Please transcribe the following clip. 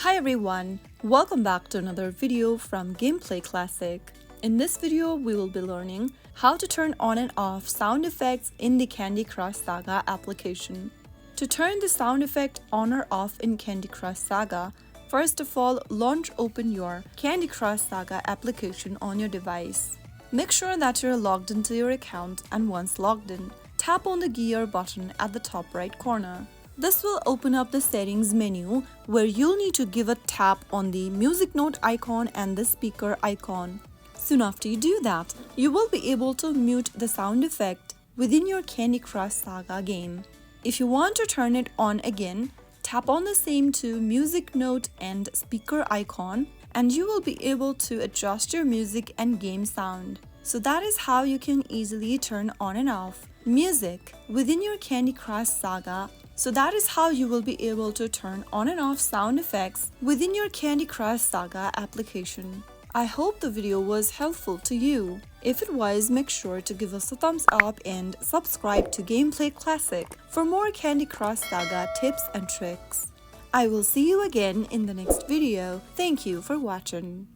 Hi everyone, welcome back to another video from Gameplay Classic. In this video, we will be learning how to turn on and off sound effects in the Candy Crush Saga application. To turn the sound effect on or off in Candy Crush Saga, first of all, open your Candy Crush Saga application on your device. Make sure that you're logged into your account, and once logged in, tap on the gear button at the top right corner. This will open up the settings menu where you'll need to give a tap on the music note icon and the speaker icon. Soon after you do that, you will be able to mute the sound effect within your Candy Crush Saga game. If you want to turn it on again, tap on the same two music note and speaker icon and you will be able to adjust your music and game sound. So that is how you can easily turn on and off music within your Candy Crush Saga. So that is how you will be able to turn on and off sound effects within your Candy Crush Saga application. I hope the video was helpful to you. If it was, make sure to give us a thumbs up and subscribe to Gameplay Classic for more Candy Crush Saga tips and tricks. I will see you again in the next video. Thank you for watching.